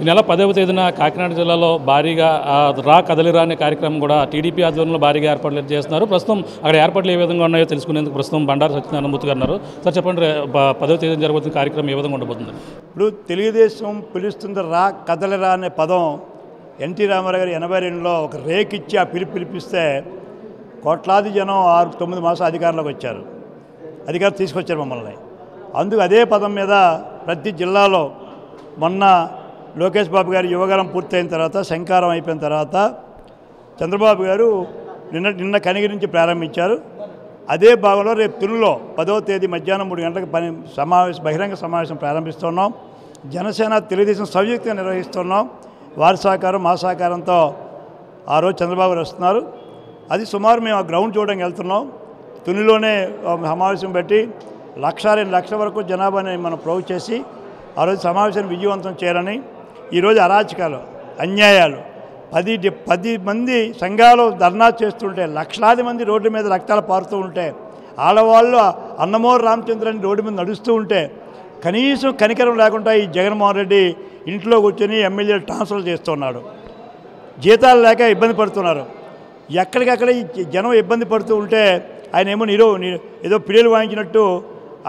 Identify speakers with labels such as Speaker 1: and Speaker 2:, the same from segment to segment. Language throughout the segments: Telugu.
Speaker 1: ఈ నెల 10వ తేదీన కాకినాడ జిల్లాలో భారీగా రా కదలిరా అనే కార్యక్రమం కూడా టీడీపీ ఆధ్వర్యంలో భారీగా ఏర్పాట్లు చేస్తున్నారు. ప్రస్తుతం అక్కడ ఏర్పాట్లు ఏ విధంగా ఉన్నాయో తెలుసుకునేందుకు ప్రస్తుతం బండారు సత్యనారాయణమూర్తి గారు ఉన్నారు. సార్ చెప్పండి, 10వ తేదీన జరగబోతున్న కార్యక్రమం ఏ విధంగా ఉండబోతుంది?
Speaker 2: ఇప్పుడు తెలుగుదేశం పిలుస్తుంది రా కదలిరా అనే పదం ఎన్టీ రామారావు గారు 82లో ఒక రేకిచ్చి ఆ పిలిపిస్తే కోట్లాది జనం 6-9 మాసాలు అధికారంలోకి వచ్చారు. అధికారం తీసుకొచ్చారు మమ్మల్ని. అందుకు అదే పదం మీద ప్రతి జిల్లాలో మొన్న లోకేష్ బాబు గారు యువగలం పూర్తయిన తర్వాత శంకారం అయిపోయిన తర్వాత చంద్రబాబు గారు నిన్న కనిగిరి నుంచి ప్రారంభించారు. అదే భాగంలో రేపు తునిలో 10వ తేదీ మధ్యాహ్నం 3 గంటలకు బహిరంగ సమావేశం ప్రారంభిస్తున్నాం. జనసేన తెలుగుదేశం సంయుక్తంగా నిర్వహిస్తున్నాం. వారి సహకారం మా సహకారంతో ఆ రోజు చంద్రబాబు గారు వస్తున్నారు. అది సుమారు మేము ఆ గ్రౌండ్ చూడడానికి వెళ్తున్నాం. తునిలోనే సమావేశం పెట్టి 1-2 లక్షల వరకు జనాభాని మనం ప్రోవ్ చేసి ఆ రోజు సమావేశాన్ని విజయవంతం చేయాలని. ఈరోజు అరాచకాలు, అన్యాయాలు, 10 మంది సంఘాలు ధర్నా చేస్తుంటే, లక్షలాది మంది రోడ్డు మీద రక్తాలు పారుతూ ఉంటే, ఆడవాళ్ళు అన్నమూరి రామచంద్రని రోడ్డు మీద నడుస్తూ ఉంటే కనీసం కనికరం లేకుండా ఈ జగన్మోహన్ రెడ్డి ఇంట్లో కూర్చొని ఎమ్మెల్యేలు ట్రాన్స్ఫర్ చేస్తున్నాడు. జీతాలు లేక ఇబ్బంది పడుతున్నారు. ఎక్కడికక్కడ ఈ జనం ఇబ్బంది పడుతూ ఉంటే ఆయనేమో ఏదో పిల్లలు వాయించినట్టు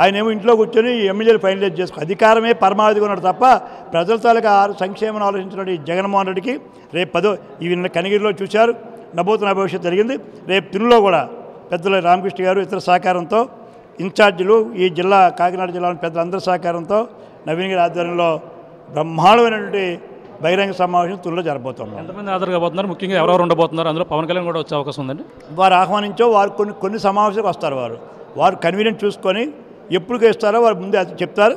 Speaker 2: ఆయనేమో ఇంట్లో కూర్చొని ఎమ్మెల్యేలు ఫైనలైజ్ చేసుకో అధికారమే పరమావధిగా ఉన్నాడు తప్ప ప్రజల తాలూకా సంక్షేమం ఆలోచించినట్టు ఈ జగన్మోహన్ రెడ్డికి రేపు 10 ఇవి కనిగిరిలో చూశారు. నభూతన భవిష్యత్తు జరిగింది. రేపు తిరులో కూడా పెద్దల రామకృష్ణ గారు ఇతర సహకారంతో ఇన్ఛార్జీలు ఈ జిల్లా కాకినాడ జిల్లాలోని పెద్దలందరి సహకారంతో నవీన్ గారి ఆధ్వర్యంలో బ్రహ్మాండమైనటువంటి బహిరంగ సమావేశం తుల్లో జరగబోతున్నారు.
Speaker 1: ఎంతమంది హాజరు కాబోతున్నారు? ముఖ్యంగా ఎవరెవరు ఉండబోతున్నారు? అందులో పవన్ కళ్యాణ్ కూడా వచ్చే అవకాశం ఉందండి.
Speaker 2: వారు ఆహ్వానించో వారు కొన్ని సమావేశాలకు వస్తారు. వారు కన్వీనియంట్ చూసుకొని ఎప్పుడు ఇస్తారో వారు ముందే చెప్తారు.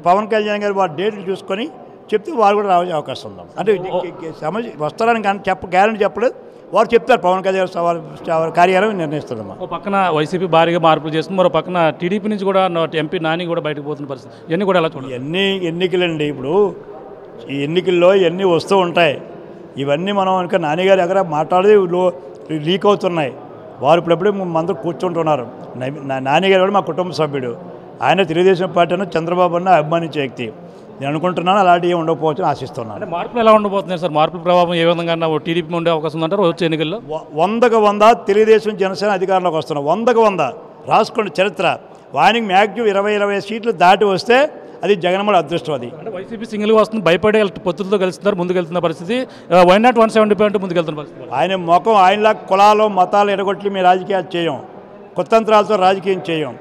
Speaker 2: పవన్ కళ్యాణ్ గారు వారి డేట్లు చూసుకొని చెప్తే వారు కూడా రావచ్చే అవకాశం ఉంది. అంటే వస్తారని కానీ గ్యారెంటీ చెప్పలేదు. వారు చెప్తారు. పవన్ కళ్యాణ్ కార్యాలయం నిర్ణయిస్తుందమ్మా.
Speaker 1: ఒక పక్కన వైసీపీ భారీగా మార్పులు చేస్తుంది, మరో పక్కన టీడీపీ నుంచి కూడా ఎంపీ నాని కూడా బయటకు పోతున్న పరిస్థితి. ఇవన్నీ కూడా ఎలా చూడాలి?
Speaker 2: ఎన్నికలండి. ఇప్పుడు ఈ ఎన్నికల్లో ఇవన్నీ వస్తూ ఉంటాయి. ఇవన్నీ మనం ఇంకా నానిగారు ఎక్కడ మాట్లాడి లీక్ అవుతున్నాయి. వారు ఇప్పుడప్పుడే అందరూ కూర్చుంటున్నారు. నానిగారు కూడా మా కుటుంబ సభ్యుడు. ఆయన తెలుగుదేశం పార్టీ అన్న చంద్రబాబు అన్న అభిమానించే వ్యక్తి. నేను అనుకుంటున్నాను అలాంటివి ఉండకపోవచ్చు ఆశిస్తున్నాను.
Speaker 1: అంటే మార్పులు ఎలా ఉండబోతున్నాయి సార్? మార్పుల ప్రభావం ఏ విధంగా టీడీపీ ఉండే అవకాశం ఉందంటారు వచ్చే ఎన్నికల్లో?
Speaker 2: 100% తెలుగుదేశం జనసేన అధికారంలోకి వస్తున్నాం. 100% రాసుకోండి చరిత్ర. వానికి మ్యాక్సిమం 20 సీట్లు దాటి వస్తే అది జగన్మోహన్ అదృష్టం. అది
Speaker 1: అంటే వైసీపీ సింగిల్గా వస్తుంది, భయపడే పొత్తులతో కలుస్తున్నారు, ముందుకు వెళ్తున్న పరిస్థితి. వై నాట్ 175 అంటే ముందుకు వెళ్తున్న పరిస్థితి.
Speaker 2: ఆయన ముఖం ఆయనలా కులాలు మతాలు ఎడగొట్టి మేము రాజకీయాలు చేయం, కుతంత్రాలతో రాజకీయం చేయం.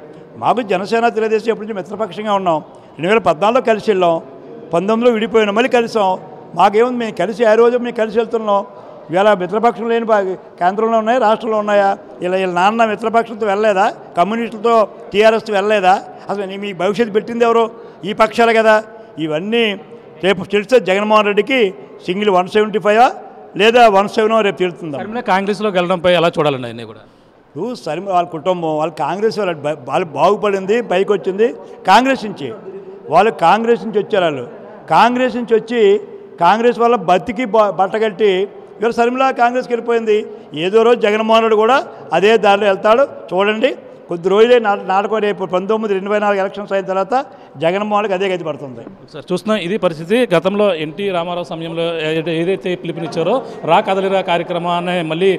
Speaker 2: మాకు జనసేన తెలుగుదేశం ఎప్పటి నుంచి మిత్రపక్షంగా ఉన్నాం. 2014లో కలిసి వెళ్ళాం, 19లో విడిపోయినాం, మళ్ళీ కలిసాం. మాకేముంది, మేము కలిసి ఆ రోజు మేము కలిసి వెళ్తున్నాం. ఇవాళ మిత్రపక్షం లేని కేంద్రంలో ఉన్నాయి, రాష్ట్రంలో ఉన్నాయా? ఇలా నాన్న మిత్రపక్షంతో వెళ్ళలేదా? కమ్యూనిస్టులతో టీఆర్ఎస్తో వెళ్ళలేదా? అసలు మీ భవిష్యత్తు పెట్టింది ఎవరు? ఈ పక్షాలు కదా. ఇవన్నీ రేపు తెలిస్తే జగన్మోహన్ రెడ్డికి సింగిల్ 175 లేదా 170 రేపు తెలుస్తుందా?
Speaker 1: కాంగ్రెస్లో వెళ్ళడంపై ఎలా చూడాలండి? అన్నీ కూడా
Speaker 2: వాళ్ళ కుటుంబం వాళ్ళు కాంగ్రెస్ వాళ్ళు బాగుపడింది, పైకి వచ్చింది కాంగ్రెస్ నుంచి. వాళ్ళు కాంగ్రెస్ నుంచి వచ్చారు. వాళ్ళు కాంగ్రెస్ నుంచి వచ్చి కాంగ్రెస్ వల్ల బతికి బట్టగట్టి ఇవాళ శర్మిల కాంగ్రెస్కి వెళ్ళిపోయింది. ఏదో రోజు జగన్మోహన్ రెడ్డి కూడా అదే దారిలో వెళ్తాడు. చూడండి, కొద్ది రోజులే నాటకం. రేపు 1924 ఎలక్షన్స్ అయిన తర్వాత జగన్మోహన్కి అదే గతి పడుతుంది.
Speaker 1: సార్ చూస్తున్నాం ఇది పరిస్థితి. గతంలో ఎన్టీ రామారావు సమయంలో ఏదైతే పిలుపునిచ్చారో రా కదలిరా కార్యక్రమాన్ని మళ్ళీ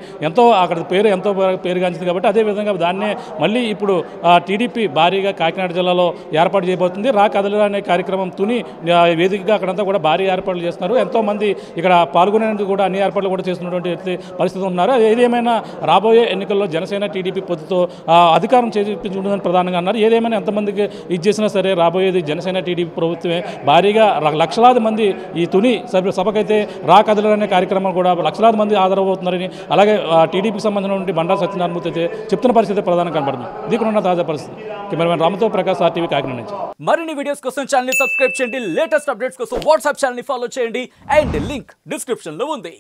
Speaker 1: అక్కడ ఎంతో పేరుగాంచింది కాబట్టి అదేవిధంగా దాన్నే మళ్ళీ ఇప్పుడు టీడీపీ భారీగా కాకినాడ జిల్లాలో ఏర్పాటు చేయబోతుంది. రా కదలిరా అనే కార్యక్రమం తుని వేదికగా అక్కడంతా కూడా భారీ ఏర్పాట్లు చేస్తున్నారు. ఎంతోమంది ఇక్కడ పాల్గొనేందుకు కూడా అన్ని ఏర్పాట్లు కూడా చేస్తున్నటువంటి పరిస్థితి ఉన్నారు. ఏదేమైనా రాబోయే ఎన్నికల్లో జనసేన టీడీపీ పొత్తుతో అధికారం చేయించుకుంటుందని ప్రధానంగా అన్నారు. ఏదేమైనా ఎంతమందికి ఇది చేసినా సరే రాబోయేది జనసేన టీడీపీ ప్రభుత్వమే. భారీగా లక్షలాది మంది ఈ తుని సభకైతే రా కదలిరా అనే కార్యక్రమం కూడా లక్షలాది మంది ఆదరవబోతున్నారని, అలాగే టీడీపీకి సంబంధించిన బండారు సత్యనారాయణమూర్తి అయితే చెప్తున్న పరిస్థితి ప్రధానంగా కనబడుతుంది. ఇది కూడా ఉన్న తాజా పరిస్థితి. కెమెరామెన్ రామతో ప్రకాశ్, RTV కాకినాడ నుంచి.
Speaker 3: మరిన్ని వీడియోస్ కోసం ఛానల్ ని సబ్స్క్రైబ్ చేయండి. లేటెస్ట్ అప్డేట్స్ కోసం వాట్సాప్ ఛానల్ ని ఫాలో చేయండి. అండ్ లింక్ డిస్క్రిప్షన్ లో ఉంది.